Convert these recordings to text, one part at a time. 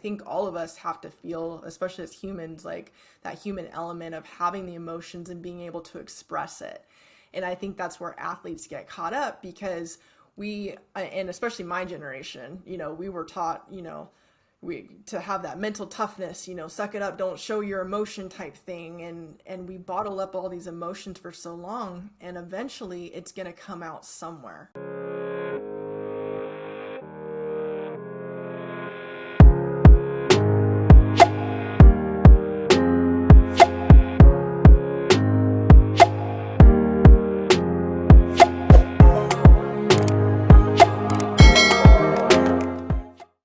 think all of us have to feel, especially as humans, like that human element of having the emotions and being able to express it. And I think that's where athletes get caught up because and especially my generation, we were taught, we to have that mental toughness, suck it up, don't show your emotion type thing. And we bottle up all these emotions for so long, and eventually it's going to come out somewhere.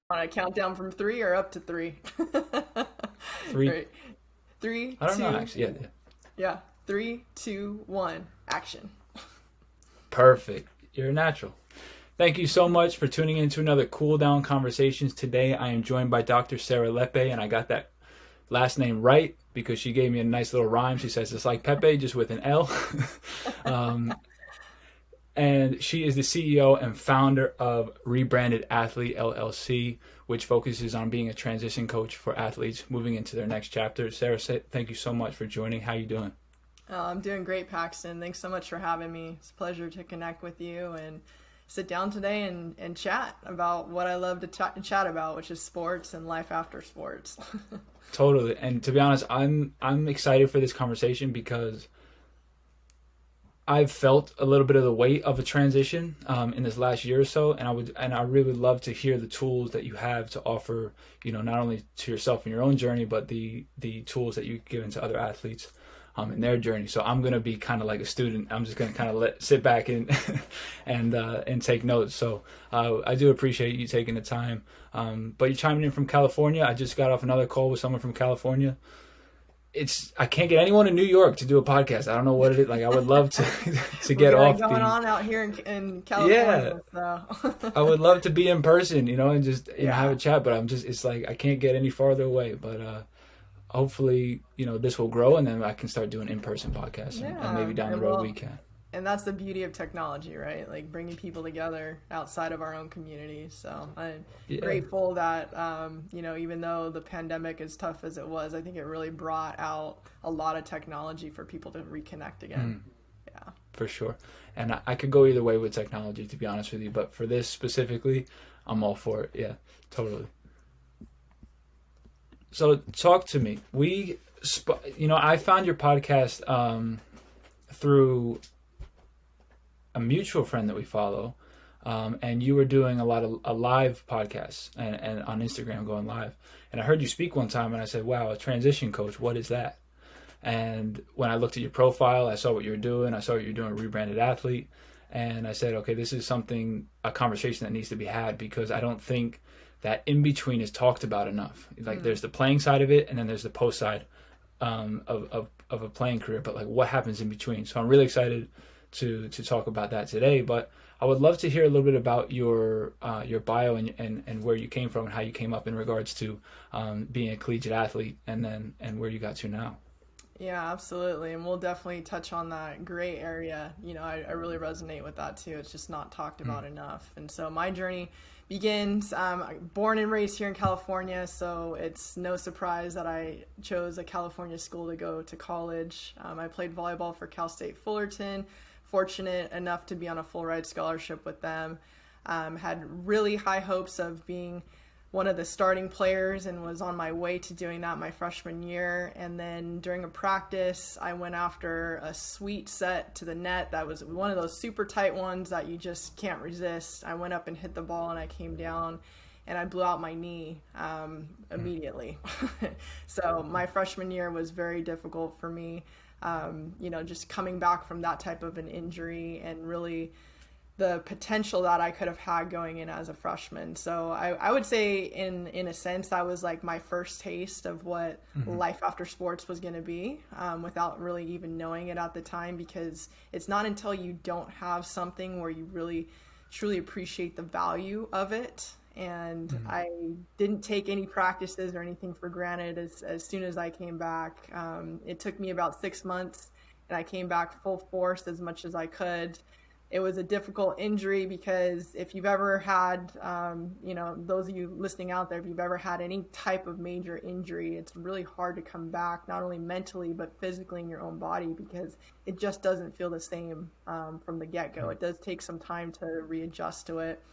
On a countdown from three or up to three? Three. Right. Three, I don't know, two, actually. Yeah. yeah. 3, 2, 1, action. Perfect. You're a natural. Thank you so much for tuning in to another Cooldown Conversations. Today I am joined by Dr. Sarah Lepe, and I got that last name right because she gave me a nice little rhyme. She says it's like Pepe, just with an L. And she is the CEO and founder of Rebranded Athlete LLC, which focuses on being a transition coach for athletes moving into their next chapter. Sarah, thank you so much for joining. How you doing? I'm doing great, Paxton. Thanks so much for having me. It's a pleasure to connect with you and sit down today and chat about what I love to chat about, which is sports and life after sports. Totally. And to be honest, I'm excited for this conversation because I've felt a little bit of the weight of a transition in this last year or so, and I really love to hear the tools that you have to offer, not only to yourself in your own journey, but the tools that you've given to other athletes in their journey. So I'm gonna be kind of like a student. I'm just gonna kind of sit back and and take notes. So I do appreciate you taking the time. But you chiming in from California. I just got off another call with someone from California. I can't get anyone in New York to do a podcast. I don't know what it is. Like, I would love to get off going on out here in California. Yeah. So. I would love to be in person, and just have a chat. But it's like I can't get any farther away. But hopefully, this will grow, and then I can start doing in-person podcasts, and maybe down the road we can. And that's the beauty of technology, right? Like bringing people together outside of our own community. So I'm grateful that, even though the pandemic, as tough as it was, I think it really brought out a lot of technology for people to reconnect again. Yeah. For sure. And I could go either way with technology, to be honest with you. But for this specifically, I'm all for it. Yeah, totally. So talk to me. I found your podcast through a mutual friend that we follow, and you were doing a lot of a live podcasts and on Instagram going live. And I heard you speak one time, and I said, "Wow, a transition coach, what is that?" And when I looked at your profile, I saw what you were doing. I saw what you're doing, Rebranded Athlete, and I said, "Okay, this is a conversation that needs to be had because I don't think that in between is talked about enough. Like, there's the playing side of it, and then there's the post side of a playing career. But like, what happens in between?" So I'm really excited to talk about that today, but I would love to hear a little bit about your bio and where you came from and how you came up in regards to being a collegiate athlete and where you got to now. Yeah, absolutely. And we'll definitely touch on that gray area. I really resonate with that too. It's just not talked about enough. And so my journey begins, born and raised here in California, so it's no surprise that I chose a California school to go to college. I played volleyball for Cal State Fullerton. Fortunate enough to be on a full ride scholarship with them. Had really high hopes of being one of the starting players and was on my way to doing that my freshman year. And then during a practice, I went after a sweet set to the net. That was one of those super tight ones that you just can't resist. I went up and hit the ball, and I came down and I blew out my knee immediately. So my freshman year was very difficult for me. Just coming back from that type of an injury and really the potential that I could have had going in as a freshman. So I would say in a sense that was like my first taste of what life after sports was going to be, without really even knowing it at the time, because it's not until you don't have something where you really truly appreciate the value of it. And I didn't take any practices or anything for granted as soon as I came back. It took me about 6 months, and I came back full force as much as I could. It was a difficult injury because if you've ever had, those of you listening out there, if you've ever had any type of major injury, it's really hard to come back, not only mentally, but physically in your own body, because it just doesn't feel the same from the get-go. It does take some time to readjust to it.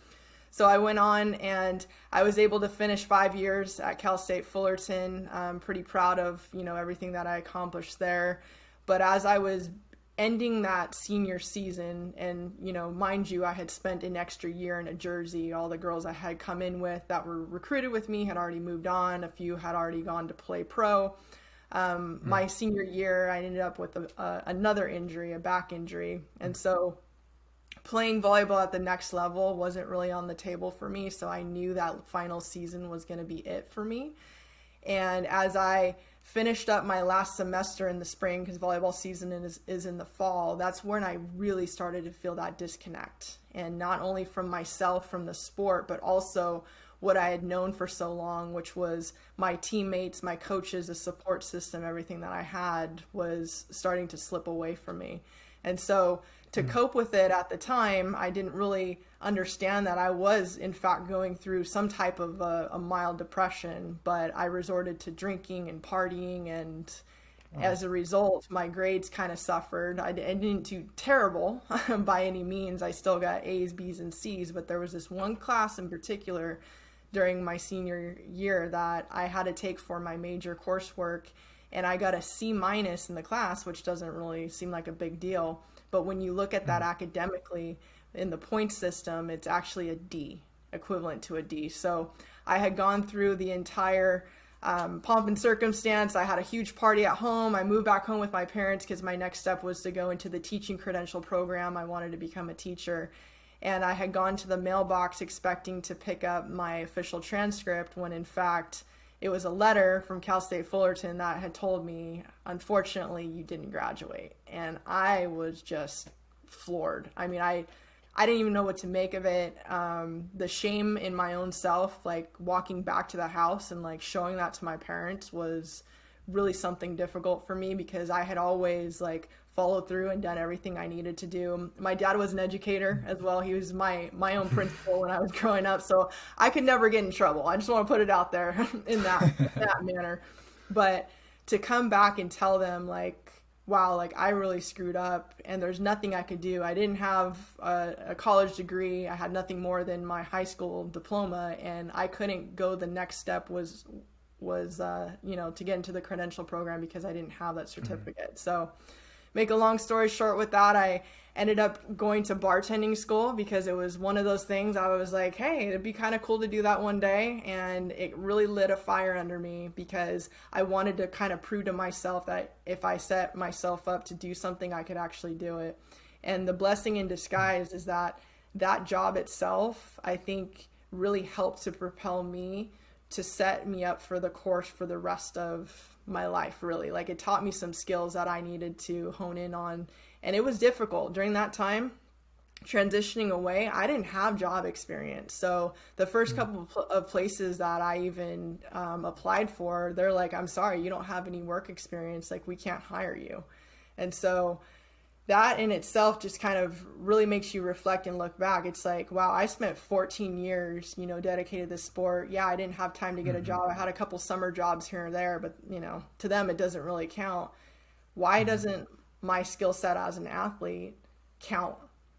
So I went on and I was able to finish 5 years at Cal State Fullerton. I'm pretty proud of, everything that I accomplished there. But as I was ending that senior season, and mind you, I had spent an extra year in a Jersey. All the girls I had come in with that were recruited with me had already moved on. A few had already gone to play pro. My senior year, I ended up with another injury, a back injury. And so playing volleyball at the next level wasn't really on the table for me. So I knew that final season was going to be it for me. And as I finished up my last semester in the spring, because volleyball season is in the fall, that's when I really started to feel that disconnect. And not only from myself, from the sport, but also what I had known for so long, which was my teammates, my coaches, the support system, everything that I had was starting to slip away from me. And so to cope with it at the time, I didn't really understand that I was, in fact, going through some type of a mild depression, but I resorted to drinking and partying, and as a result, my grades kind of suffered. I didn't do terrible by any means. I still got A's, B's, and C's, but there was this one class in particular during my senior year that I had to take for my major coursework, and I got a C- in the class, which doesn't really seem like a big deal. But when you look at that academically in the point system, it's actually a D, equivalent to a D. So I had gone through the entire pomp and circumstance. I had a huge party at home. I moved back home with my parents because my next step was to go into the teaching credential program. I wanted to become a teacher. And I had gone to the mailbox expecting to pick up my official transcript when, in fact, it was a letter from Cal State Fullerton that had told me, unfortunately, you didn't graduate. And I was just floored. I mean, I didn't even know what to make of it. The shame in my own self, like walking back to the house and like showing that to my parents, was really something difficult for me, because I had always like followed through and done everything I needed to do. My dad was an educator as well. He was my own principal when I was growing up, so I could never get in trouble. I just want to put it out there in that manner. But to come back and tell them like, wow, like I really screwed up and there's nothing I could do. I didn't have a college degree. I had nothing more than my high school diploma, and I couldn't go. The next step was to get into the credential program because I didn't have that certificate. So make a long story short with that, I ended up going to bartending school because it was one of those things I was like, hey, it'd be kind of cool to do that one day. And it really lit a fire under me because I wanted to kind of prove to myself that if I set myself up to do something, I could actually do it. And the blessing in disguise is that job itself, I think, really helped to propel me to set me up for the course for the rest of my life, really. Like, it taught me some skills that I needed to hone in on. And it was difficult during that time, transitioning away. I didn't have job experience. So the first couple of places that I even applied for, they're like, I'm sorry, you don't have any work experience. Like, we can't hire you. And so that in itself just kind of really makes you reflect and look back. It's like, wow, I spent 14 years, dedicated to this sport. Yeah, I didn't have time to get a job. I had a couple summer jobs here and there, but, to them, it doesn't really count. Why doesn't my skill set as an athlete count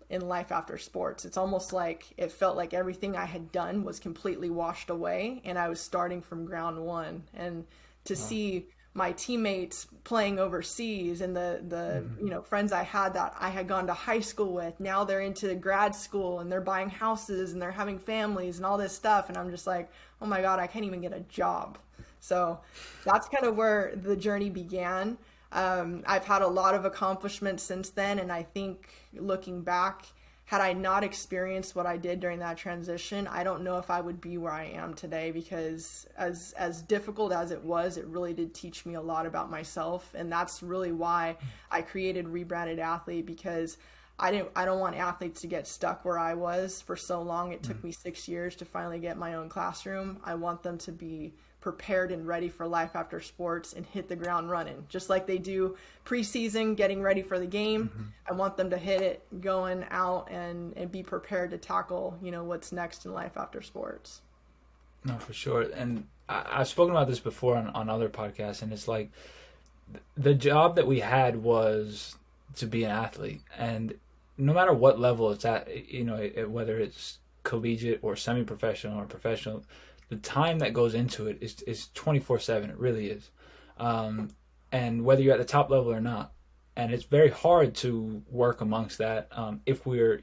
in life after sports? It's almost like it felt like everything I had done was completely washed away and I was starting from ground one. And to see my teammates playing overseas and the friends I had that I had gone to high school with, now they're into grad school and they're buying houses and they're having families and all this stuff. And I'm just like, oh my God, I can't even get a job. So that's kind of where the journey began. I've had a lot of accomplishments since then. And I think looking back, had I not experienced what I did during that transition, I don't know if I would be where I am today, because as difficult as it was, it really did teach me a lot about myself. And that's really why I created Rebranded Athlete, because I don't want athletes to get stuck where I was for so long. It took me 6 years to finally get my own classroom. I want them to be prepared and ready for life after sports and hit the ground running, just like they do preseason, getting ready for the game. I want them to hit it going out and be prepared to tackle, what's next in life after sports. No, for sure. And I've spoken about this before on other podcasts, and it's like the job that we had was to be an athlete. And no matter what level it's at, whether it's collegiate or semi-professional or professional, the time that goes into it is 24/7. It really is. And whether you're at the top level or not. And it's very hard to work amongst that if we're,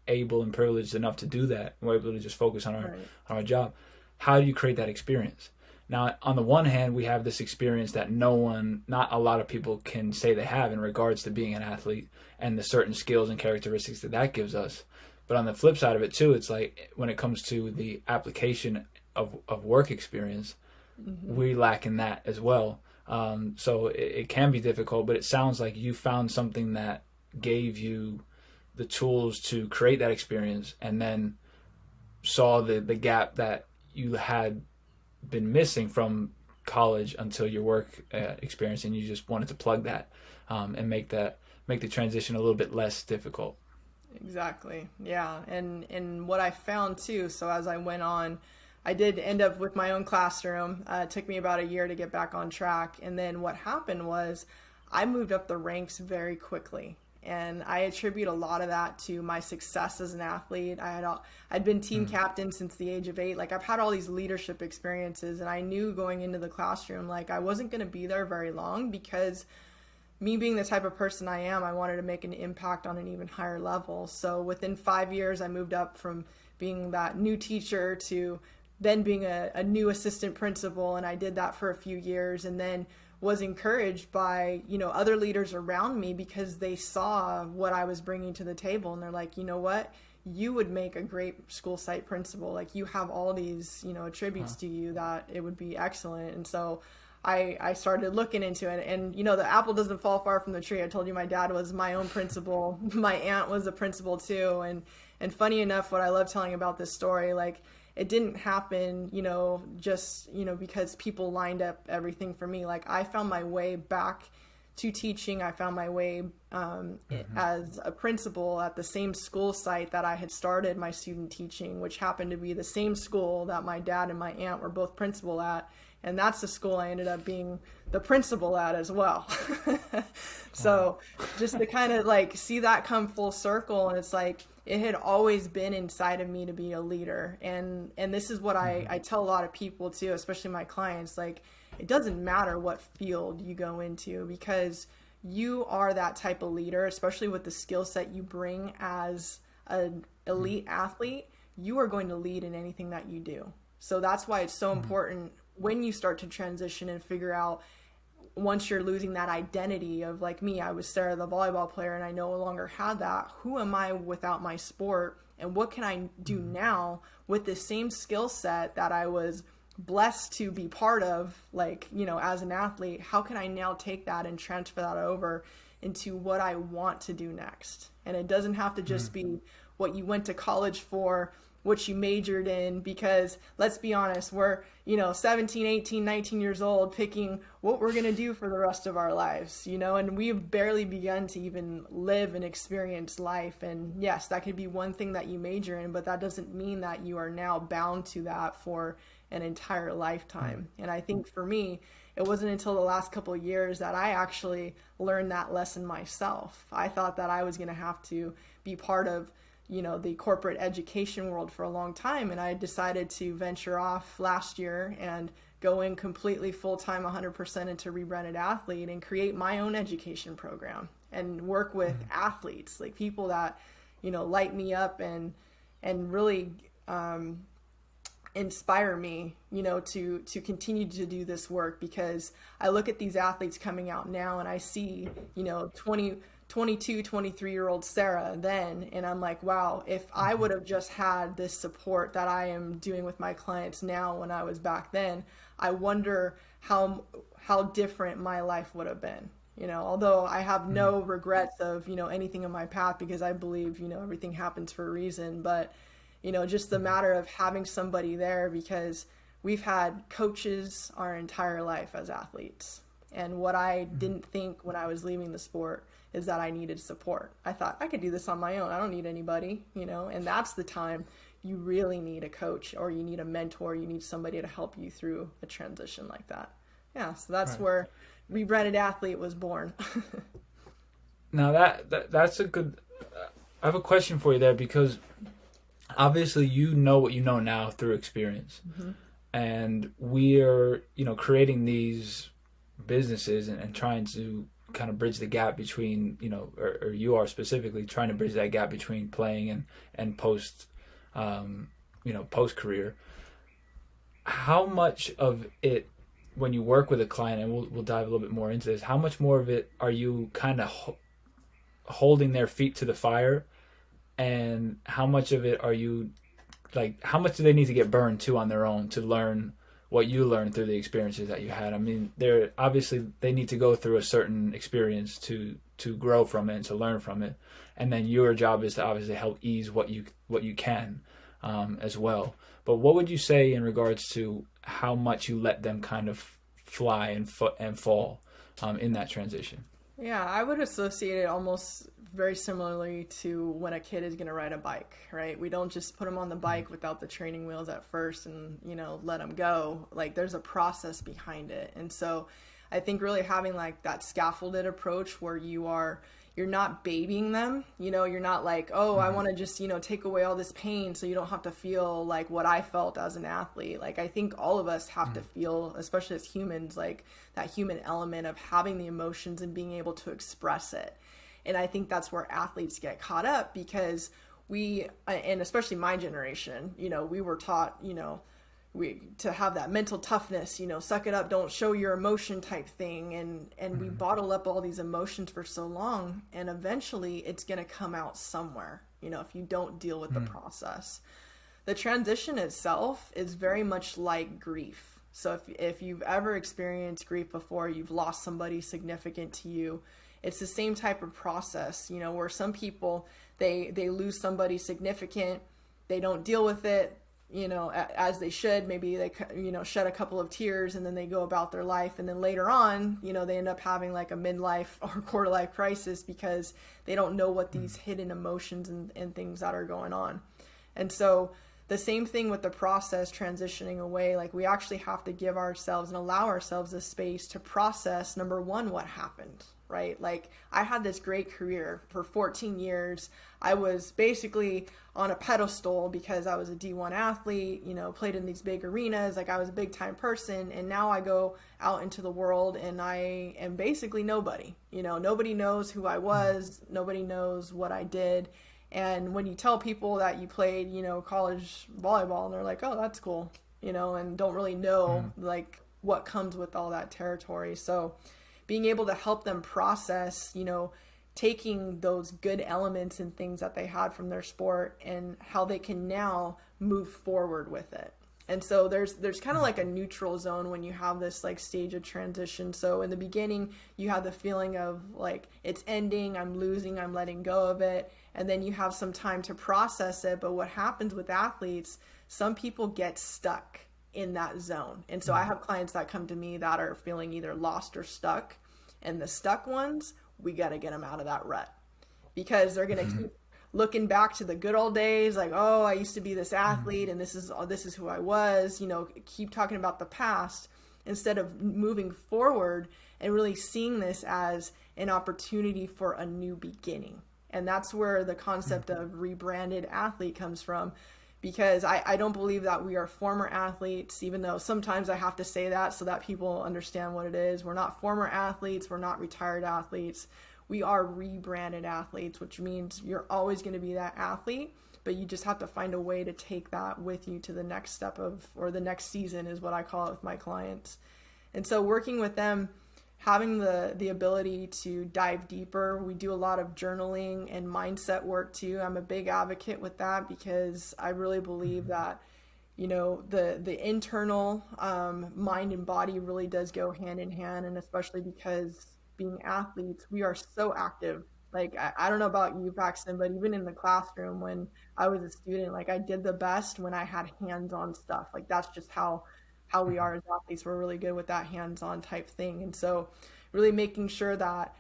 able and privileged enough to do that. We're able to just focus on our job. How do you create that experience? Now, on the one hand, we have this experience that not a lot of people can say they have in regards to being an athlete and the certain skills and characteristics that gives us. But on the flip side of it too, it's like when it comes to the application of work experience, we lack in that as well. So it can be difficult, but it sounds like you found something that gave you the tools to create that experience, and then saw the gap that you had been missing from college until your work experience, and you just wanted to plug that and make the transition a little bit less difficult. Exactly. Yeah. And what I found too, so as I went on, I did end up with my own classroom. It took me about a year to get back on track. And then what happened was I moved up the ranks very quickly. And I attribute a lot of that to my success as an athlete. I'd been team captain since the age of 8. Like, I've had all these leadership experiences, and I knew going into the classroom, like, I wasn't going to be there very long, because me being the type of person I am, I wanted to make an impact on an even higher level. So within 5 years, I moved up from being that new teacher to then being a new assistant principal. And I did that for a few years, and then was encouraged by, other leaders around me, because they saw what I was bringing to the table. And they're like, you know what, you would make a great school site principal. Like, you have all these, attributes to you that it would be excellent. And so I started looking into it, and, the apple doesn't fall far from the tree. I told you my dad was my own principal. My aunt was a principal too. And funny enough, what I love telling about this story, like, it didn't happen, just, because people lined up everything for me. Like, I found my way back to teaching. I found my way as a principal at the same school site that I had started my student teaching, which happened to be the same school that my dad and my aunt were both principal at. And that's the school I ended up being the principal at as well. So just to kind of like see that come full circle, and it's like, it had always been inside of me to be a leader. And this is what I tell a lot of people too, especially my clients. Like, it doesn't matter what field you go into, because you are that type of leader, especially with the skill set you bring as an elite athlete. You are going to lead in anything that you do. So that's why it's so important when you start to transition and figure out, once you're losing that identity of, like me, I was Sarah the volleyball player, and I no longer had that. Who am I without my sport? And what can I do now with the same skill set that I was blessed to be part of, like, as an athlete? How can I now take that and transfer that over into what I want to do next? And it doesn't have to just be what you went to college for, what you majored in, because let's be honest, we're, 17, 18, 19 years old picking what we're going to do for the rest of our lives, and we've barely begun to even live and experience life. And yes, that could be one thing that you major in, but that doesn't mean that you are now bound to that for an entire lifetime. And I think for me, it wasn't until the last couple of years that I actually learned that lesson myself. I thought that I was going to have to be part of the corporate education world for a long time. And I decided to venture off last year and go in completely full-time, 100% into Rebranded Athlete, and create my own education program and work with athletes, like people that, light me up and really inspire me, to continue to do this work. Because I look at these athletes coming out now, and I see, 22, 23-year-old Sarah then, and I'm like, wow, if I would have just had this support that I am doing with my clients now when I was back then, I wonder how different my life would have been. Although I have no regrets of, anything in my path, because I believe, everything happens for a reason. But, just the matter of having somebody there, because we've had coaches our entire life as athletes. And what I didn't think when I was leaving the sport is that I needed support. I thought I could do this on my own. I don't need anybody, and that's the time you really need a coach or you need a mentor. You need somebody to help you through a transition like that. Yeah, so that's Right. where Rebranded Athlete was born. Now that's a good. I have a question for you there because obviously you know what you know now through experience, Mm-hmm. and we're creating these businesses and trying to kind of bridge the gap between or you are specifically trying to bridge that gap between playing and post post career. How much of it when you work with a client, and we'll dive a little bit more into this, how much more of it are you kind of holding their feet to the fire, and how much of it are you like how much do they need to get burned to on their own to learn what you learned through the experiences that you had? I mean, they're obviously they need to go through a certain experience to grow from it and to learn from it, and then your job is to obviously help ease what you can as well. But what would you say in regards to how much you let them kind of fly and fall in that transition? Yeah, I would associate it almost very similarly to when a kid is going to ride a bike, right? We don't just put them on the bike without the training wheels at first and, let them go. Like there's a process behind it. And so I think really having like that scaffolded approach where you're not babying them, you're not like, oh, I Mm-hmm. want to just, take away all this pain so you don't have to feel like what I felt as an athlete. Like I think all of us have to feel, especially as humans, like that human element of having the emotions and being able to express it. And I think that's where athletes get caught up because and especially my generation, we were taught, we to have that mental toughness, suck it up, don't show your emotion type thing, and we bottle up all these emotions for so long, and eventually it's going to come out somewhere, if you don't deal with the process. The transition itself is very much like grief. So if you've ever experienced grief before, you've lost somebody significant to you, it's the same type of process, where some people they lose somebody significant, they don't deal with it, as they should. Maybe they, shed a couple of tears and then they go about their life. And then later on, they end up having like a midlife or quarter life crisis because they don't know what these hidden emotions and things that are going on. And so the same thing with the process transitioning away, like we actually have to give ourselves and allow ourselves the space to process, number one, what happened, right? Like I had this great career for 14 years. I was basically on a pedestal because I was a D1 athlete, played in these big arenas, like I was a big time person. And now I go out into the world and I am basically nobody. Nobody knows who I was, nobody knows what I did. And when you tell people that you played, college volleyball, and they're like, oh, that's cool, and don't really know like what comes with all that territory. So being able to help them process, taking those good elements and things that they had from their sport and how they can now move forward with it. And so there's kind of like a neutral zone when you have this like stage of transition. So in the beginning, you have the feeling of like it's ending, I'm losing, I'm letting go of it. And then you have some time to process it. But what happens with athletes, some people get stuck in that zone. And so I have clients that come to me that are feeling either lost or stuck. And the stuck ones, we got to get them out of that rut because they're going to keep looking back to the good old days, like, oh, I used to be this athlete and this is who I was, keep talking about the past instead of moving forward and really seeing this as an opportunity for a new beginning. And that's where the concept of rebranded athlete comes from, because I don't believe that we are former athletes, even though sometimes I have to say that so that people understand what it is. We're not former athletes. We're not retired athletes. We are rebranded athletes, which means you're always going to be that athlete, but you just have to find a way to take that with you to the next step or the next season is what I call it with my clients. And so working with them, having the ability to dive deeper. We do a lot of journaling and mindset work too. I'm a big advocate with that because I really believe that the internal mind and body really does go hand in hand, and especially because being athletes, we are so active. Like I don't know about you, Paxton, but even in the classroom when I was a student, like I did the best when I had hands-on stuff. Like that's just how how we are as athletes. We're really good with that hands-on type thing. And so really making sure that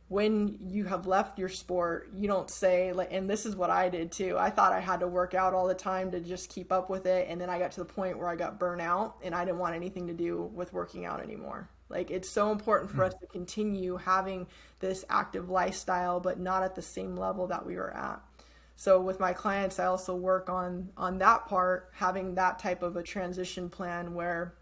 when you have left your sport, you don't say, like, and this is what I did too. I thought I had to work out all the time to just keep up with it. And then I got to the point where I got burnt out and I didn't want anything to do with working out anymore. Like, it's so important for us to continue having this active lifestyle, but not at the same level that we were at. So with my clients, I also work on that part, having that type of a transition plan where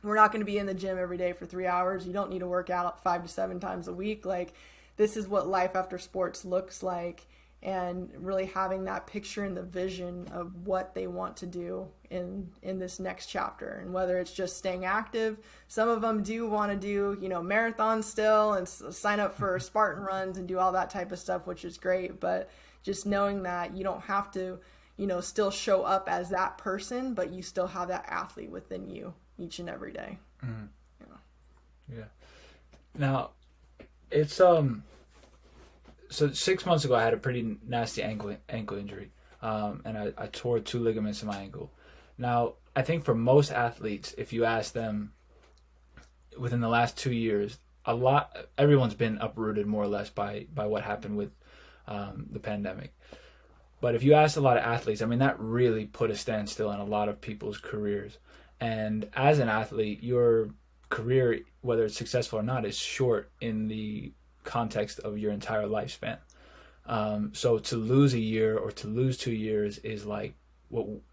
we're not going to be in the gym every day for 3 hours. You don't need to work out 5 to 7 times a week. Like, this is what life after sports looks like, and really having that picture and the vision of what they want to do in this next chapter. And whether it's just staying active, some of them do want to do, marathons still and sign up for Spartan runs and do all that type of stuff, which is great. But just knowing that you don't have to, still show up as that person, but you still have that athlete within you each and every day. Yeah. Now, it's so 6 months ago I had a pretty nasty ankle injury, and I tore 2 ligaments in my ankle. Now, I think for most athletes, if you ask them within the last 2 years, everyone's been uprooted more or less by what happened with the pandemic. But if you ask a lot of athletes, I mean, that really put a standstill in a lot of people's careers. And as an athlete, your career, whether it's successful or not, is short in the context of your entire lifespan. So to lose a year or to lose 2 years is like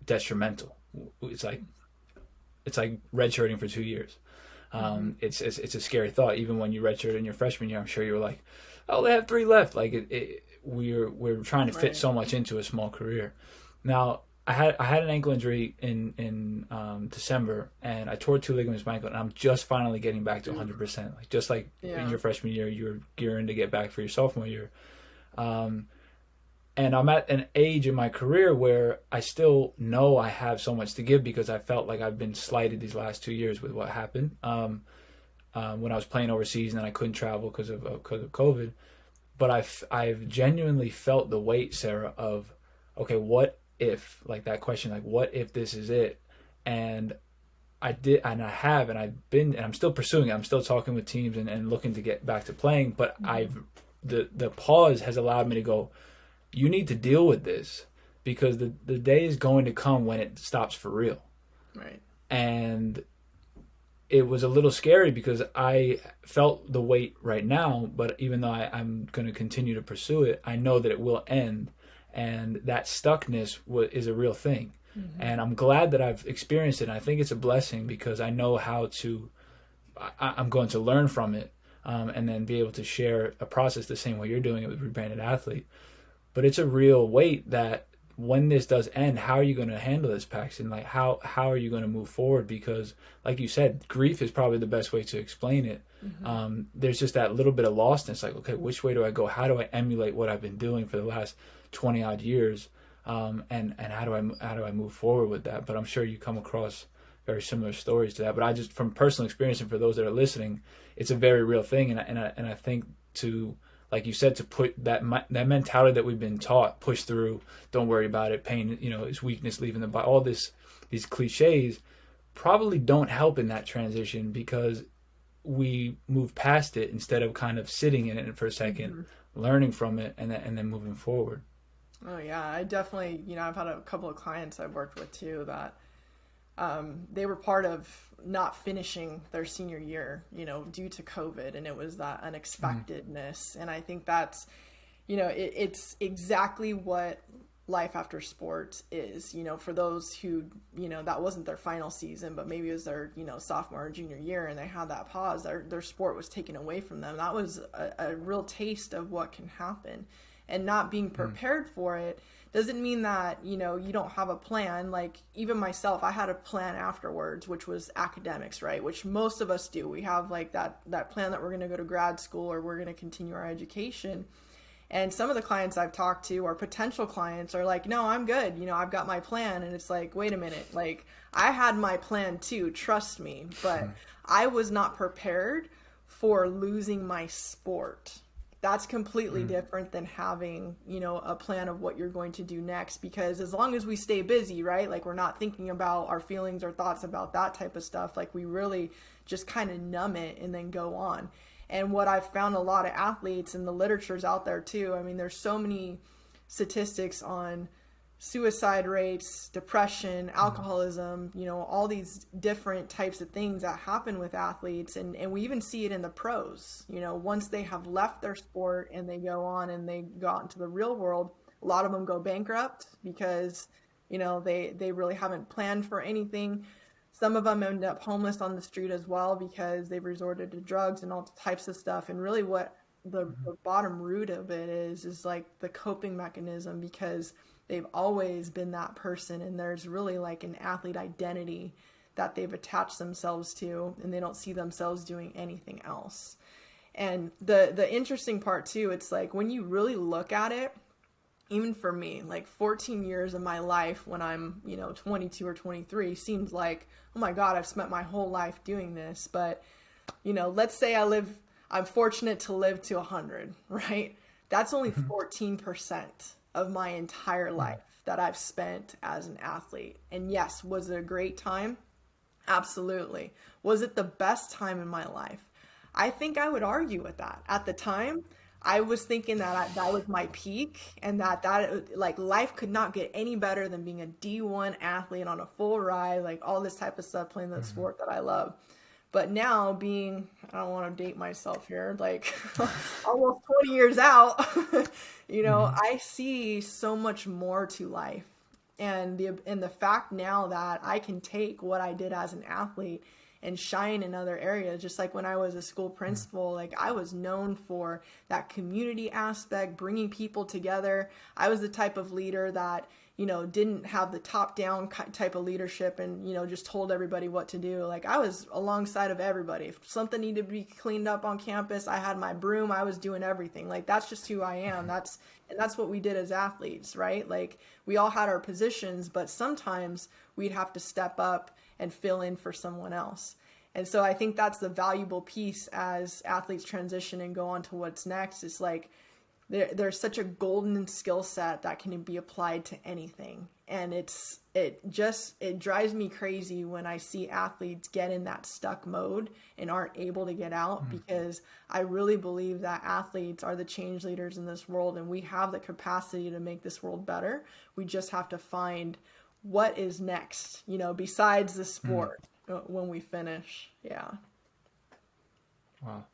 detrimental. It's like redshirting for 2 years. It's a scary thought. Even when you redshirt in your freshman year, I'm sure you were like, oh, they have 3 left. Like we're trying to fit so much into a small career. Now, I had an ankle injury in December, and I tore 2 ligaments in my ankle, and I'm just finally getting back to 100%. Like just like in your freshman year, you're gearing to get back for your sophomore year. And I'm at an age in my career where I still know I have so much to give, because I felt like I've been slighted these last 2 years with what happened when I was playing overseas and I couldn't travel because of COVID. But I've genuinely felt the weight, Sarah, of, okay, what if, like that question, like what if this is it? And I've been, and I'm still pursuing it. I'm still talking with teams and looking to get back to playing. But the pause has allowed me to go, you need to deal with this, because the day is going to come when it stops for real. Right. And it was a little scary because I felt the weight right now, but even though I'm going to continue to pursue it, I know that it will end. And that stuckness is a real thing. Mm-hmm. And I'm glad that I've experienced it. And I think it's a blessing, because I know how to, I'm going to learn from it, and then be able to share a process the same way you're doing it with Rebranded Athlete. But it's a real weight that when this does end, how are you going to handle this, Paxton? Like how are you going to move forward? Because like you said, grief is probably the best way to explain it. Mm-hmm. There's just that little bit of lostness. Like, okay, which way do I go? How do I emulate what I've been doing for the last 20 odd years? And how do I move forward with that? But I'm sure you come across very similar stories to that. But I just, from personal experience, and for those that are listening, it's a very real thing. And I think, to, like you said, to put that mentality that we've been taught, push through, don't worry about it, pain, is weakness, leaving the body, all these cliches probably don't help in that transition, because we move past it instead of kind of sitting in it for a second, mm-hmm. learning from it, and then moving forward. Oh yeah, I definitely, I've had a couple of clients I've worked with too that they were part of not finishing their senior year, due to COVID, and it was that unexpectedness. Mm-hmm. And I think that's, it's exactly what life after sports is, for those who, that wasn't their final season, but maybe it was their, sophomore or junior year, and they had that pause, their sport was taken away from them. That was a real taste of what can happen. And not being prepared for it doesn't mean that, you don't have a plan. Like, even myself, I had a plan afterwards, which was academics, right? Which most of us do. We have like that plan that we're going to go to grad school, or we're going to continue our education. And some of the clients I've talked to, or potential clients, are like, no, I'm good. I've got my plan. And it's like, wait a minute. Like, I had my plan too, trust me. But I was not prepared for losing my sport. that's completely different than having, a plan of what you're going to do next. Because as long as we stay busy, right? Like, we're not thinking about our feelings or thoughts about that type of stuff. Like, we really just kind of numb it and then go on. And what I've found a lot of athletes, and the literature's out there too. I mean, there's so many statistics on suicide rates, depression, alcoholism, all these different types of things that happen with athletes. And we even see it in the pros. Once they have left their sport and they go on and they go out into the real world, a lot of them go bankrupt because, they really haven't planned for anything. Some of them end up homeless on the street as well because they've resorted to drugs and all types of stuff. And really what the bottom root of it is like the coping mechanism, because they've always been that person, and there's really like an athlete identity that they've attached themselves to, and they don't see themselves doing anything else. And the interesting part too, it's like when you really look at it, even for me, like 14 years of my life when I'm, 22 or 23 seems like, oh my God, I've spent my whole life doing this. But, let's say I'm fortunate to live to 100, right? That's only 14% of my entire life that I've spent as an athlete. And yes, was it a great time? Absolutely. Was it the best time in my life? I think I would argue with that. At the time, I was thinking that that was my peak, and that like life could not get any better than being a D1 athlete on a full ride, like all this type of stuff, playing the sport that I love. But now being, I don't want to date myself here, like almost 20 years out, I see so much more to life. And the fact now that I can take what I did as an athlete and shine in other areas, just like when I was a school principal, like I was known for that community aspect, bringing people together. I was the type of leader that, didn't have the top down type of leadership and, just told everybody what to do. Like I was alongside of everybody. If something needed to be cleaned up on campus, I had my broom, I was doing everything. Like that's just who I am. That's what we did as athletes, right? Like we all had our positions, but sometimes we'd have to step up and fill in for someone else. And so I think that's the valuable piece as athletes transition and go on to what's next. It's like there's such a golden skill set that can be applied to anything. And it drives me crazy when I see athletes get in that stuck mode and aren't able to get out, because I really believe that athletes are the change leaders in this world, and we have the capacity to make this world better. We just have to find what is next, besides the sport when we finish. Yeah. Wow.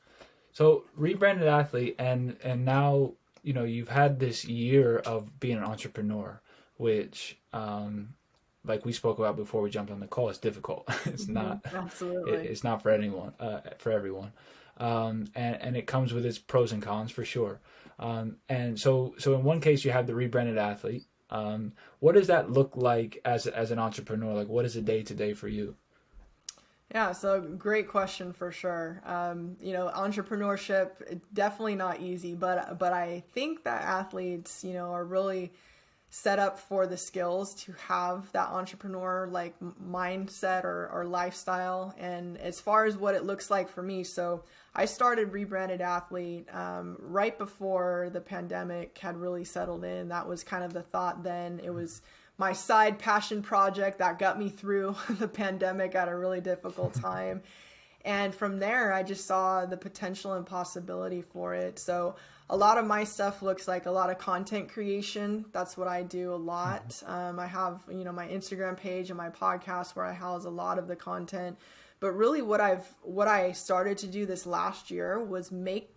So rebranded athlete, and now, you've had this year of being an entrepreneur, which, like we spoke about before we jumped on the call, it's difficult. It's not, Absolutely. It's not for anyone, for everyone. And it comes with its pros and cons for sure. And so in one case you have the rebranded athlete. What does that look like as an entrepreneur? Like, what is a day to day for you? Yeah, so great question for sure. Entrepreneurship, definitely not easy, but I think that athletes, are really set up for the skills to have that entrepreneur like mindset or lifestyle. And as far as what it looks like for me, so I started Rebranded Athlete right before the pandemic had really settled in. That was kind of the thought then. It was my side passion project that got me through the pandemic at a really difficult time. And from there, I just saw the potential and possibility for it. So a lot of my stuff looks like a lot of content creation. That's what I do a lot. I have, my Instagram page and my podcast where I house a lot of the content. But really what I started to do this last year was make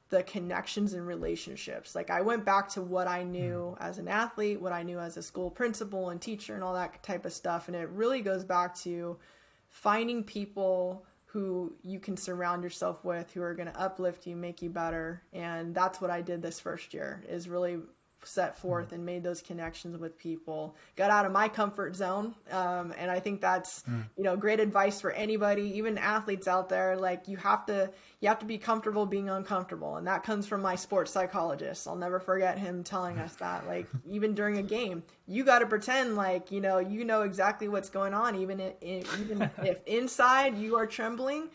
the connections and relationships. Like I went back to what I knew as an athlete, what I knew as a school principal and teacher and all that type of stuff. And it really goes back to finding people who you can surround yourself with, who are going to uplift you, make you better. And that's what I did this first year, is really set forth and made those connections with people, got out of my comfort zone. And I think that's, great advice for anybody, even athletes out there. Like you have to be comfortable being uncomfortable. And that comes from my sports psychologist. I'll never forget him telling us that, like, even during a game, you got to pretend like, you know exactly what's going on. Even if inside you are trembling,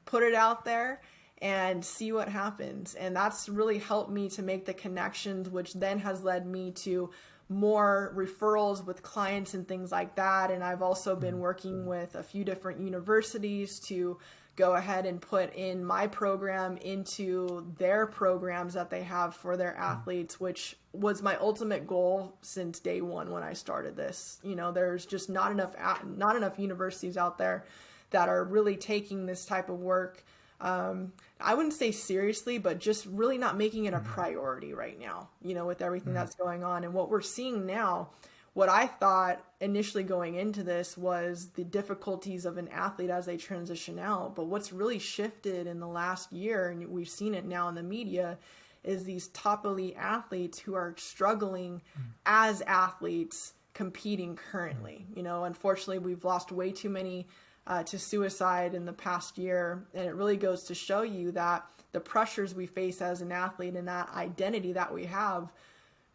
put it out there. and see what happens. And that's really helped me to make the connections, which then has led me to more referrals with clients and things like that. And I've also been working with a few different universities to go ahead and put in my program into their programs that they have for their athletes, which was my ultimate goal since day one when I started this. You know, there's just not enough universities out there that are really taking this type of work. I wouldn't say seriously, but just really not making it a priority right now, you know, with everything that's going on. And what we're seeing now, what I thought initially going into this was the difficulties of an athlete as they transition out. But what's really shifted in the last year, and we've seen it now in the media, is these top elite athletes who are struggling as athletes competing currently. You know, unfortunately, we've lost way too many to suicide in the past year. And it really goes to show you that the pressures we face as an athlete and that identity that we have,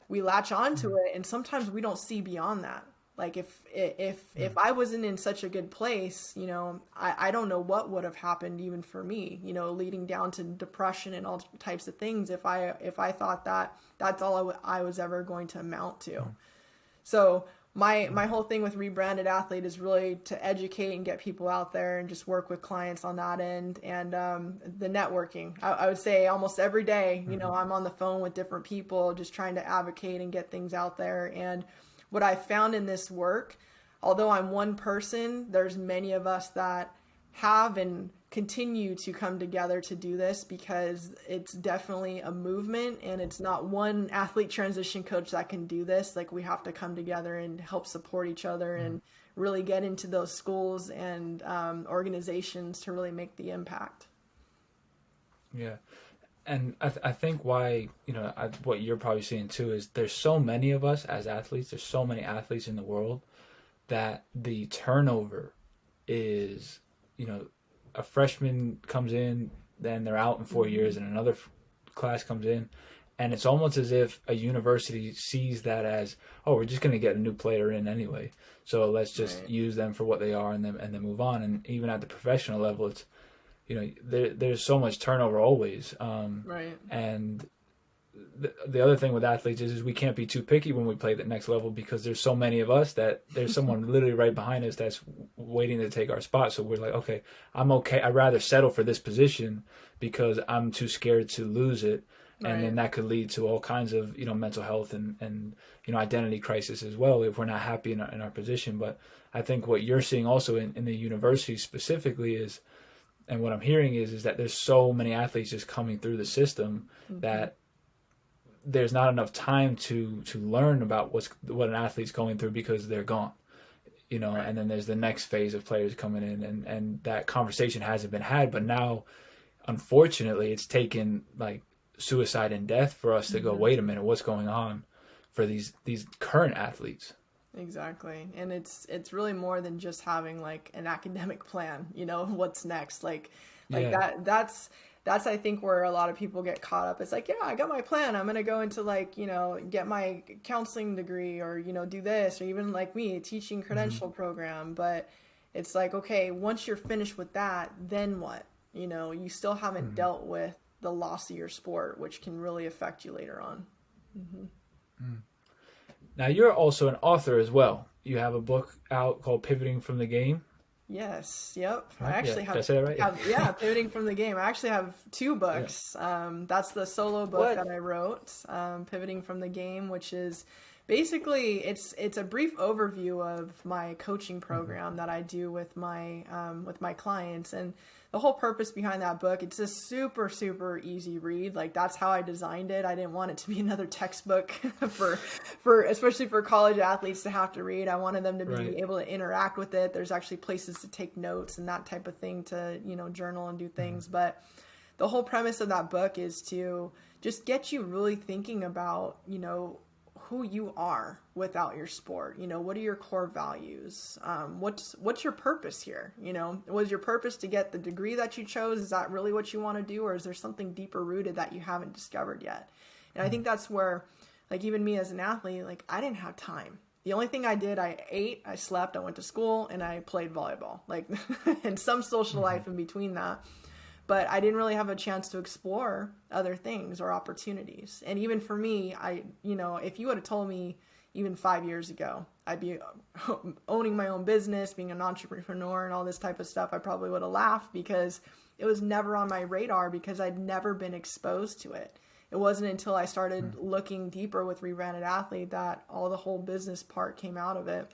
we latch onto it. And sometimes we don't see beyond that. Like if I wasn't in such a good place, you know, I don't know what would have happened even for me, you know, leading down to depression and all types of things if I thought that that's all I was ever going to amount to. So my whole thing with Rebranded Athlete is really to educate and get people out there and just work with clients on that end. And the networking, I would say almost every day, you know, I'm on the phone with different people just trying to advocate and get things out there. And what I found in this work, although I'm one person, there's many of us that have and continue to come together to do this, because it's definitely a movement and it's not one athlete transition coach that can do this. Like, we have to come together and help support each other and really get into those schools and organizations to really make the impact. Yeah. And I think why, you know, what you're probably seeing too is there's so many of us as athletes, there's so many athletes in the world that the turnover is, you know, a freshman comes in, then they're out in 4 years, and another class comes in. And it's almost as if a university sees that as, oh, we're just going to get a new player in anyway, so let's just use them for what they are and then move on. And even at the professional level, it's, you know, there's so much turnover always. And the other thing with athletes is we can't be too picky when we play the next level, because there's so many of us that there's someone literally right behind us that's waiting to take our spot. So we're like, okay, I'm okay. I'd rather settle for this position because I'm too scared to lose it. And then that could lead to all kinds of, you know, mental health and you know, identity crisis as well if we're not happy in our position. But I think what you're seeing also in the university specifically is, and what I'm hearing is that there's so many athletes just coming through the system that there's not enough time to learn about what an athlete's going through because they're gone, you know. And then there's the next phase of players coming in, and that conversation hasn't been had. But now, unfortunately, it's taken like suicide and death for us to go, wait a minute, what's going on for these current athletes? Exactly. And it's really more than just having like an academic plan, you know, what's next. Like that's I think where a lot of people get caught up. It's like, yeah, I got my plan. I'm going to go into like, you know, get my counseling degree, or, you know, do this, or even like me, a teaching credential program. But it's like, okay, once you're finished with that, then what? You know, you still haven't dealt with the loss of your sport, which can really affect you later on. Now, you're also an author as well. You have a book out called Pivoting from the Game. Yes. Yep. Right? I actually Did I say that right? Pivoting from the Game. I actually have 2 books. That's the solo book that I wrote, Pivoting from the Game, which is basically it's a brief overview of my coaching program that I do with my clients. And the whole purpose behind that book, it's a super, super easy read. Like, that's how I designed it. I didn't want it to be another textbook for especially for college athletes to have to read. I wanted them to be able to interact with it. There's actually places to take notes and that type of thing, to, you know, journal and do things. But the whole premise of that book is to just get you really thinking about, you know, who you are without your sport. You know, what are your core values? What's your purpose here? You know, was your purpose to get the degree that you chose? Is that really what you want to do? Or is there something deeper rooted that you haven't discovered yet? And I think that's where, like, even me as an athlete, like, I didn't have time. The only thing I did, I ate, I slept, I went to school, and I played volleyball, like, and some social life in between that. but I didn't really have a chance to explore other things or opportunities. And even for me, if you would have told me even 5 years ago, I'd be owning my own business, being an entrepreneur and all this type of stuff, I probably would have laughed, because it was never on my radar, because I'd never been exposed to it. It wasn't until I started looking deeper with Rebranded Athlete that all the whole business part came out of it.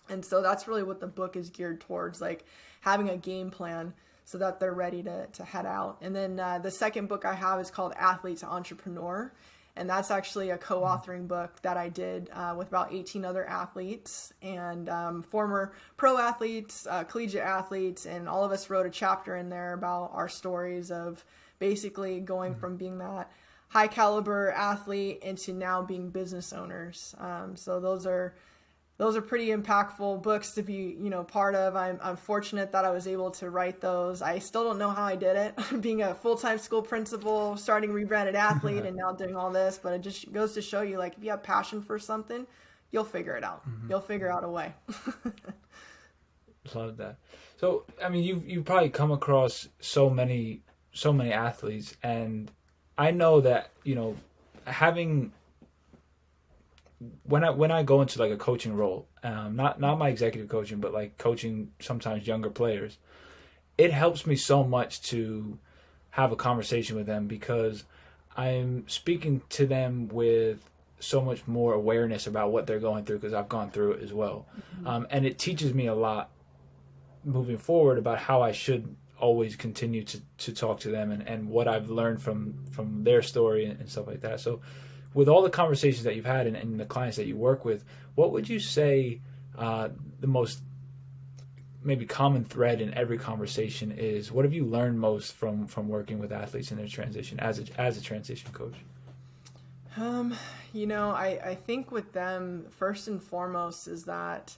And so that's really what the book is geared towards, like having a game plan so that they're ready to head out. And then the second book I have is called Athlete to Entrepreneur. And that's actually a co-authoring book that I did with about 18 other athletes and former pro athletes, collegiate athletes, and all of us wrote a chapter in there about our stories of basically going from being that high caliber athlete into now being business owners. So those are pretty impactful books to be, part of. I'm fortunate that I was able to write those. I still don't know how I did it, being a full-time school principal, starting Rebranded Athlete, and now doing all this. But it just goes to show you, like, if you have passion for something, you'll figure it out. You'll figure out a way. Love that. So, I mean, you've probably come across so many athletes, and I know that, having when I go into like a coaching role, not my executive coaching, but like coaching sometimes younger players, it helps me so much to have a conversation with them, because I'm speaking to them with so much more awareness about what they're going through, because I've gone through it as well. And it teaches me a lot moving forward about how I should always continue to talk to them, and what I've learned from their story and stuff like that. So with all the conversations that you've had and the clients that you work with, what would you say the most maybe common thread in every conversation is? What have you learned most from working with athletes in their transition as a transition coach? I think with them, first and foremost, is that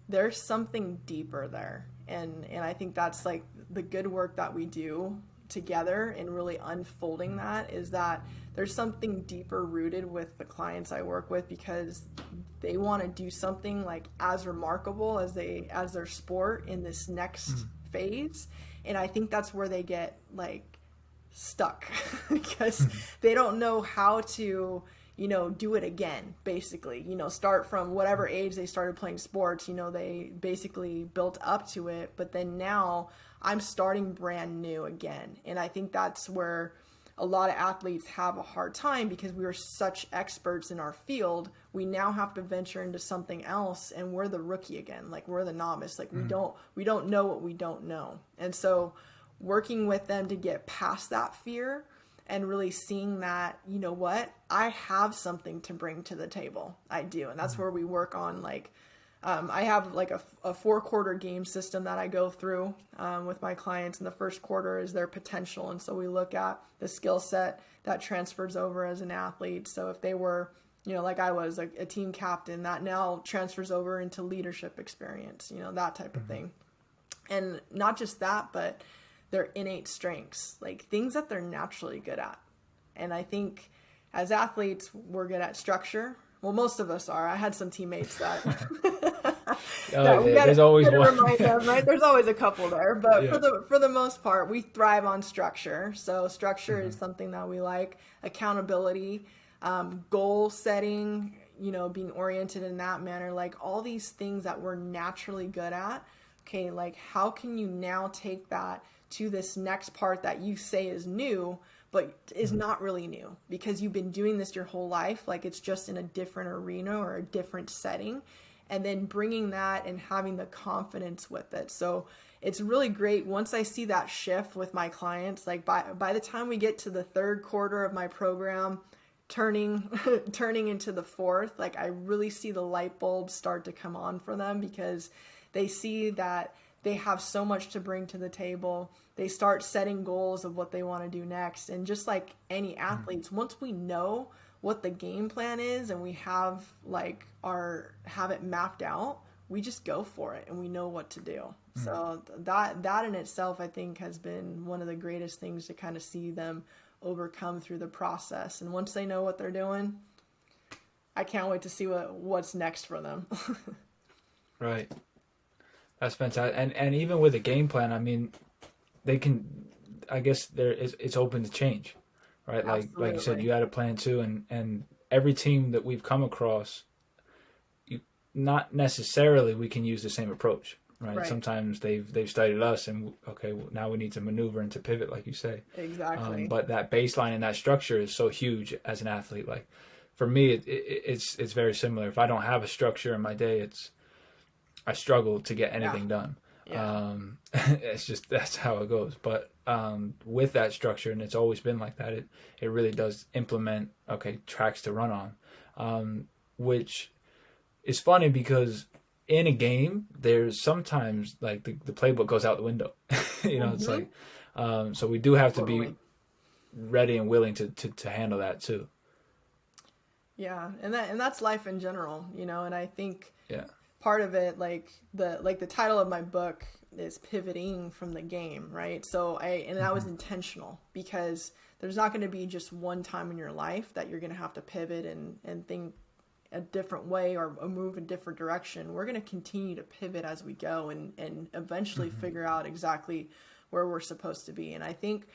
there's something deeper there. And I think that's like the good work that we do together in really unfolding that, is that there's something deeper rooted with the clients I work with, because they want to do something like as remarkable as their sport in this next phase. And I think that's where they get like stuck because they don't know how to, do it again, basically, start from whatever age they started playing sports, they basically built up to it, but then now I'm starting brand new again. And I think that's where a lot of athletes have a hard time, because we are such experts in our field. We now have to venture into something else, and we're the rookie again. Like, we're the novice. Like, we don't know what we don't know. And so working with them to get past that fear and really seeing that, I have something to bring to the table. I do. And that's where we work on, like, I have like a 4-quarter game system that I go through with my clients. And the first quarter is their potential. And so we look at the skill set that transfers over as an athlete. So if they were, like I was a team captain, that now transfers over into leadership experience, that type of thing. And not just that, but their innate strengths, like things that they're naturally good at. And I think as athletes, we're good at structure. Well, most of us are. I had some teammates that, there's always one. Remind them, right? There's always a couple there, but for the most part, we thrive on structure. So structure is something that we like. Accountability, goal setting, being oriented in that manner, like all these things that we're naturally good at. Okay, like how can you now take that to this next part that you say is new, but is not really new because you've been doing this your whole life. Like it's just in a different arena or a different setting, and then bringing that and having the confidence with it. So it's really great once I see that shift with my clients. Like by the time we get to the 3rd quarter of my program, turning into the 4th, like I really see the light bulbs start to come on for them, because they see that they have so much to bring to the table. They start setting goals of what they want to do next. And just like any athletes, once we know what the game plan is and we have have it mapped out, we just go for it and we know what to do. So that in itself, I think, has been one of the greatest things to kind of see them overcome through the process. And once they know what they're doing, I can't wait to see what's next for them. Right. That's fantastic. And even with a game plan, I mean, I guess it's open to change, right? Like you said, Absolutely. you had a plan too, and every team that we've come across, not necessarily we can use the same approach, right? Right. Sometimes they've studied us, and okay, well, now we need to maneuver and to pivot, like you say. Exactly. But that baseline and that structure is so huge as an athlete. Like for me, it's very similar. If I don't have a structure in my day, I struggle to get Yeah. anything done. Yeah. It's just that's how it goes. But with that structure, and it's always been like that, it really does implement tracks to run on, which is funny because in a game there's sometimes like the playbook goes out the window. It's Hmm. like so we do have to be Totally. ready and willing to handle that too. Yeah. And that's life in general, and I think Yeah. part of it, like the title of my book is pivoting from the game, right? And that was Mm-hmm. intentional because there's not going to be just one time in your life that you're going to have to pivot and think a different way or move a different direction. We're going to continue to pivot as we go and eventually Mm-hmm. figure out exactly where we're supposed to be. And I think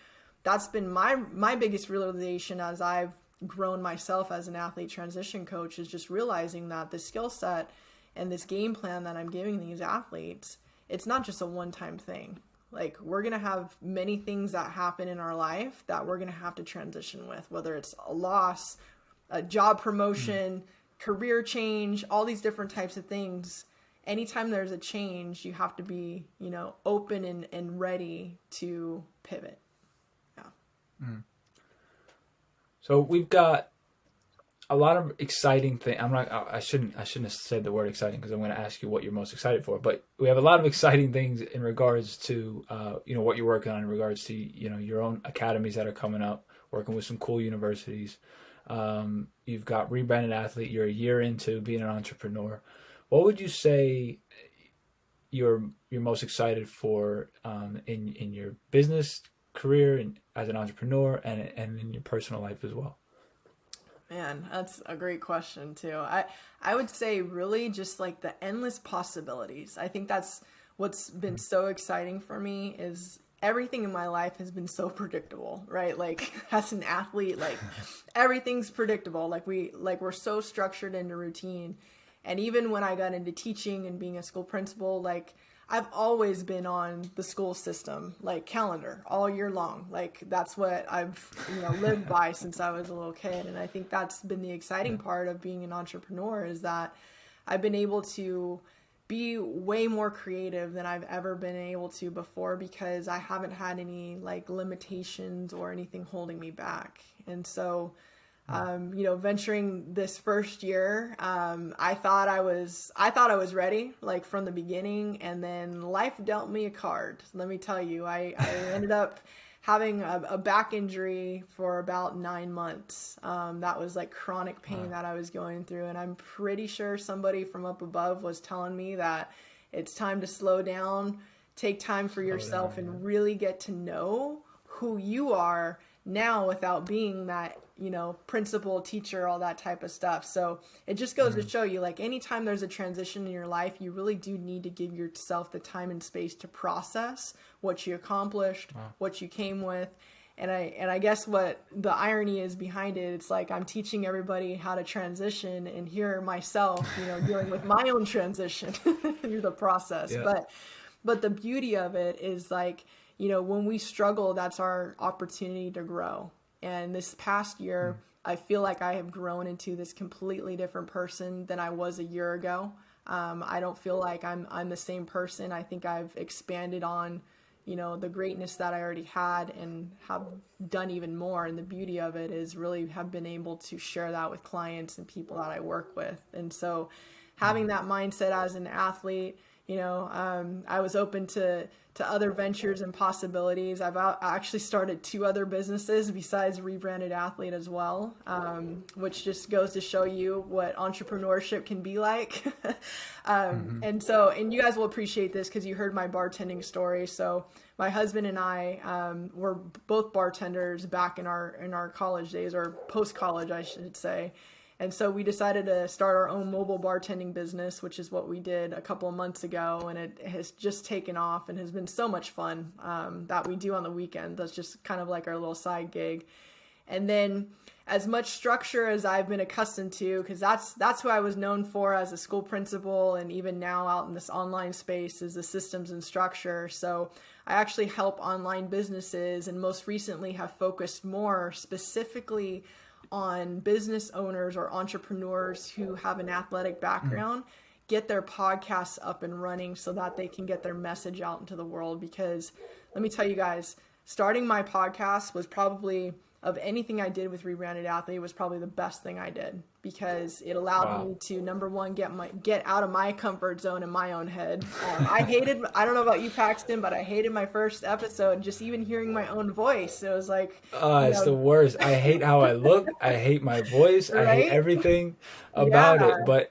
that's been my biggest realization as I've grown myself as an athlete transition coach, is just realizing that the skill set and this game plan that I'm giving these athletes, it's not just a one-time thing. Like, we're going to have many things that happen in our life that we're going to have to transition with, whether it's a loss, a job promotion, career change, all these different types of things. Anytime there's a change, you have to be, open and ready to pivot. Yeah. So we've got a lot of exciting things. I shouldn't have said the word exciting because I'm going to ask you what you're most excited for. But we have a lot of exciting things in regards to what you're working on in regards to your own academies that are coming up, working with some cool universities. You've got Rebranded Athlete. You're a year into being an entrepreneur. What would you say you're most excited for in your business career and as an entrepreneur and in your personal life as well? Man, that's a great question too. I would say really just like the endless possibilities. I think that's what's been so exciting for me is everything in my life has been so predictable, right? Like as an athlete, like everything's predictable. We're so structured into routine. And even when I got into teaching and being a school principal, like I've always been on the school system, like calendar all year long. Like that's what I've, lived by since I was a little kid. And I think that's been the exciting part of being an entrepreneur is that I've been able to be way more creative than I've ever been able to before because I haven't had any like limitations or anything holding me back. And so venturing this first year, I thought I was ready, like from the beginning, and then life dealt me a card. Let me tell you, I ended up having a back injury for about 9 months. That was like chronic pain Wow. that I was going through, and I'm pretty sure somebody from up above was telling me that it's time to slow down, take time for Slow yourself, down. and really get to know who you are now without being that principal, teacher, all that type of stuff. So it just goes to Mm. show you, like, anytime there's a transition in your life, you really do need to give yourself the time and space to process what you accomplished, Wow. what you came with. And I guess what the irony is behind it, it's like I'm teaching everybody how to transition, and here myself, dealing with my own transition through the process. Yeah. But the beauty of it is like, when we struggle, that's our opportunity to grow. And this past year, I feel like I have grown into this completely different person than I was a year ago. I don't feel like I'm the same person. I think I've expanded on, the greatness that I already had and have done even more. And the beauty of it is really have been able to share that with clients and people that I work with. And so having that mindset as an athlete, I was open to other ventures and possibilities. I actually started two other businesses besides Rebranded Athlete as well, which just goes to show you what entrepreneurship can be like. Mm-hmm. And you guys will appreciate this because you heard my bartending story. So my husband and I were both bartenders back in our college days, or post college, I should say. And so we decided to start our own mobile bartending business, which is what we did a couple of months ago. And it has just taken off and has been so much fun, that we do on the weekend. That's just kind of like our little side gig. And then as much structure as I've been accustomed to, because that's who I was known for as a school principal, and even now out in this online space is the systems and structure. So I actually help online businesses, and most recently have focused more specifically on business owners or entrepreneurs who have an athletic background, get their podcasts up and running so that they can get their message out into the world. Because let me tell you guys, starting my podcast was probably, of anything I did with Rebranded Athlete, was probably the best thing I did, because it allowed me to, number one, get out of my comfort zone in my own head. I don't know about you, Paxton, but I hated my first episode, just even hearing my own voice. It was like, it's the worst. I hate how I look. I hate my voice. Right? I hate everything about it. But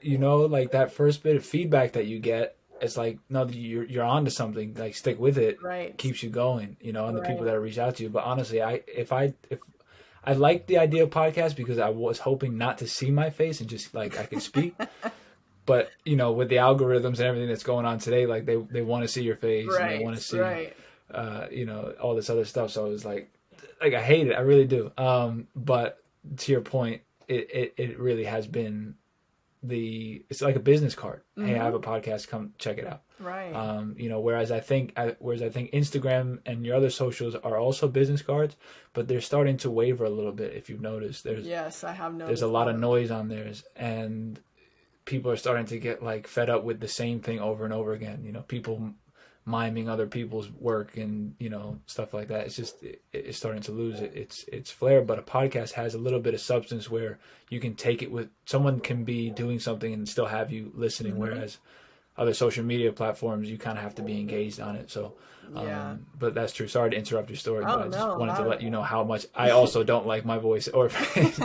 like that first bit of feedback that you get, it's like, no, you're onto something. Like, stick with it. Right. Keeps you going. And the people that reach out to you. But honestly, I like the idea of podcast, because I was hoping not to see my face and just like I could speak. But with the algorithms and everything that's going on today, like they want to see your face, and they want to see all this other stuff. So I was like I hate it, I really do. But to your point, it really has been it's like a business card. Hey, I have a podcast, come check it out. Right. Whereas I think Instagram and your other socials are also business cards, but they're starting to waver a little bit. If you've noticed, yes, I have noticed. There's a lot of noise on theirs, and people are starting to get like fed up with the same thing over and over again. People miming other people's work and stuff like that. It's just it's starting to lose its flair. But a podcast has a little bit of substance where you can take it with someone, can be doing something and still have you listening. Whereas other social media platforms, you kind of have to be engaged on it. So, but that's true. Sorry to interrupt your story, but I just wanted to let you know how much I also don't like my voice or face.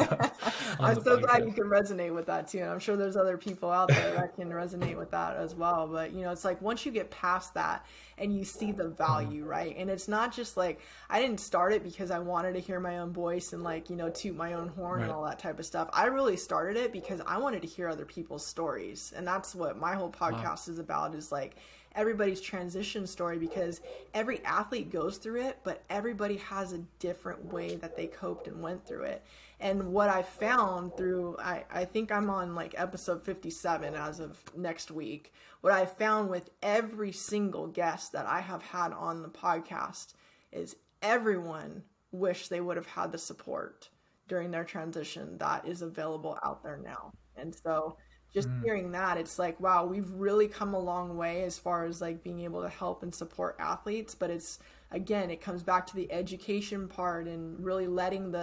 I'm so glad you can resonate with that too. And I'm sure there's other people out there that can resonate with that as well. But it's like, once you get past that and you see the value, right? And it's not just like, I didn't start it because I wanted to hear my own voice and like, toot my own horn and all that type of stuff. I really started it because I wanted to hear other people's stories. And that's what my whole podcast is about, is like everybody's transition story, because every athlete goes through it, but everybody has a different way that they coped and went through it. And what I found through, I think I'm on like episode 57 as of next week. What I found with every single guest that I have had on the podcast is everyone wished they would have had the support during their transition that is available out there now. And so just hearing that, it's like, wow, we've really come a long way as far as like being able to help and support athletes. But it's, again, it comes back to the education part and really letting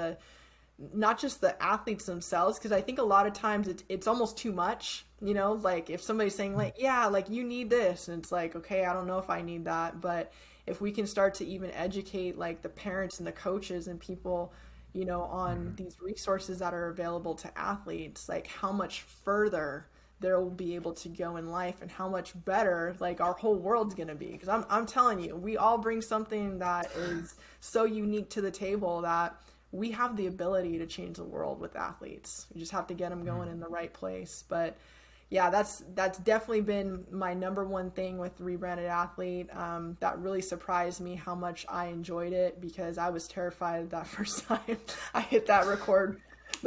not just the athletes themselves, because I think a lot of times it's almost too much, like if somebody's saying like, yeah, like you need this, and it's like, okay, I don't know if I need that. But if we can start to even educate like the parents and the coaches and people, on these resources that are available to athletes, like how much further they'll be able to go in life and how much better like our whole world's going to be. Because I'm telling you, we all bring something that is so unique to the table that we have the ability to change the world with athletes. We just have to get them going in the right place. But yeah, that's definitely been my number one thing with Rebranded Athlete. That really surprised me how much I enjoyed it, because I was terrified that first time I hit the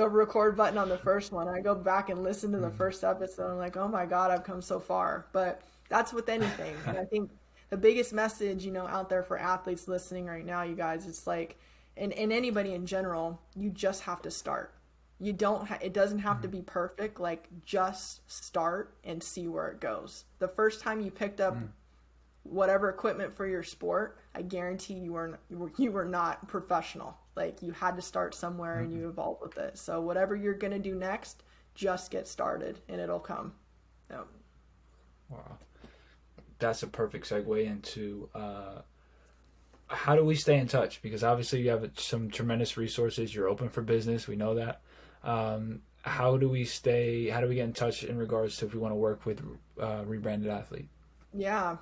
record button on the first one. I go back and listen to the first episode. I'm like, oh my God, I've come so far. But that's with anything. And I think the biggest message, out there for athletes listening right now, you guys, it's like, and anybody in general, you just have to start. It doesn't have to be perfect. Like, just start and see where it goes. The first time you picked up whatever equipment for your sport, I guarantee you were not professional. Like, you had to start somewhere and you evolved with it. So whatever you're going to do next, just get started and it'll come. Yep. Wow. That's a perfect segue into, how do we stay in touch? Because obviously you have some tremendous resources. You're open for business. We know that. How do we get in touch in regards to if we want to work with Rebranded Athlete? Yeah,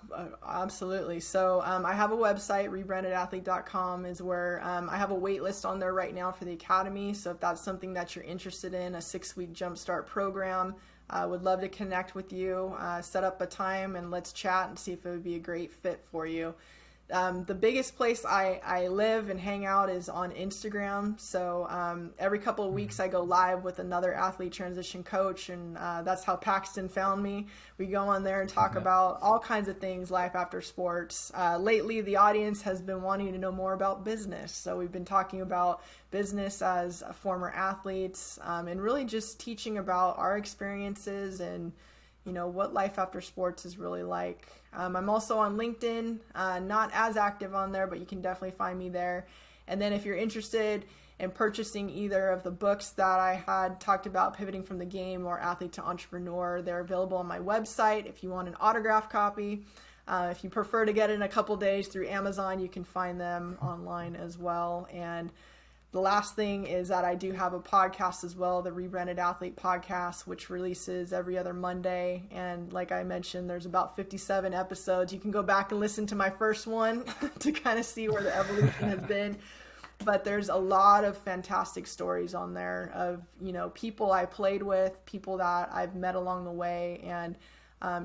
absolutely. So I have a website, rebrandedathlete.com is where I have a wait list on there right now for the academy. So if that's something that you're interested in, a 6-week jumpstart program, I would love to connect with you, set up a time, and let's chat and see if it would be a great fit for you. The biggest place I live and hang out is on Instagram. So every couple of weeks I go live with another athlete transition coach, and that's how Paxton found me. We go on there and talk about all kinds of things, life after sports. Lately, the audience has been wanting to know more about business. So we've been talking about business as former athletes, and really just teaching about our experiences and what life after sports is really like. I'm also on LinkedIn, not as active on there, but you can definitely find me there. And then if you're interested in purchasing either of the books that I had talked about, Pivoting from the Game or Athlete to Entrepreneur, they're available on my website if you want an autographed copy. If you prefer to get it in a couple days through Amazon, you can find them online as well. And the last thing is that I do have a podcast as well, the Rebranded Athlete podcast, which releases every other Monday. And like I mentioned, there's about 57 episodes. You can go back and listen to my first one to kind of see where the evolution has been. But there's a lot of fantastic stories on there of, people I played with, people that I've met along the way, and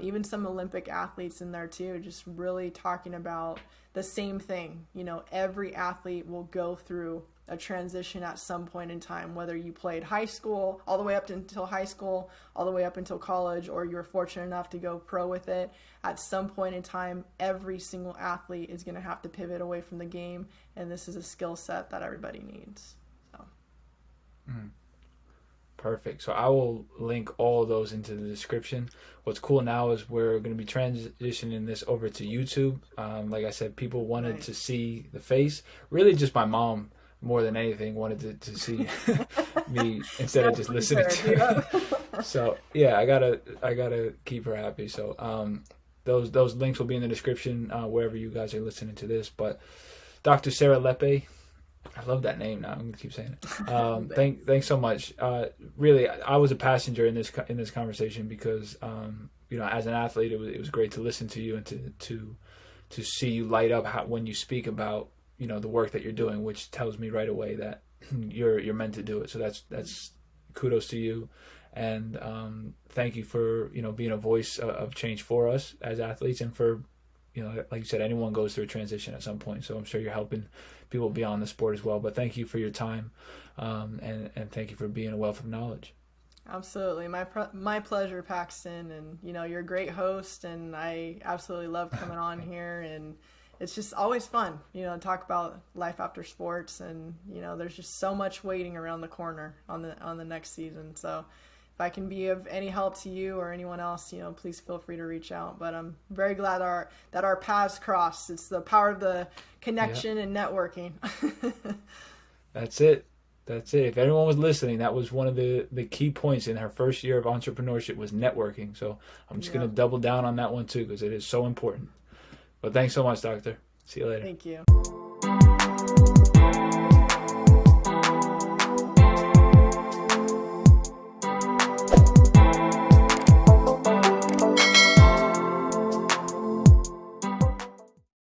even some Olympic athletes in there too, just really talking about the same thing. Every athlete will go through a transition at some point in time, whether you played high school, all the way up until high school, all the way up until college, or you were fortunate enough to go pro with it. At some point in time, every single athlete is going to have to pivot away from the game, and this is a skill set that everybody needs. So. Perfect. So I will link all of those into the description. What's cool now is we're going to be transitioning this over to YouTube. Like I said, people wanted to see the face. Really just my mom, more than anything, wanted to see me instead of just listening to it. So yeah, I gotta keep her happy. So those links will be in the description wherever you guys are listening to this. But Dr. Sarah Lepe, I love that name now. I'm gonna keep saying it. Thanks so much. Really, I was a passenger in this conversation because as an athlete, it was great to listen to you and to see you light up when you speak about the work that you're doing, which tells me right away that you're meant to do it. So that's kudos to you, and thank you for being a voice of change for us as athletes, and for like you said, anyone goes through a transition at some point. So I'm sure you're helping people beyond the sport as well. But thank you for your time, and thank you for being a wealth of knowledge. Absolutely. My pleasure, Paxton. And, you're a great host, and I absolutely love coming on here. And it's just always fun, to talk about life after sports. And, there's just so much waiting around the corner on the next season. So if I can be of any help to you or anyone else, please feel free to reach out. But I'm very glad that our paths crossed. It's the power of the connection and networking. That's it. If anyone was listening, that was one of the key points in her first year of entrepreneurship was networking. So I'm just going to double down on that one too, because it is so important. But thanks so much, Doctor. See you later. Thank you.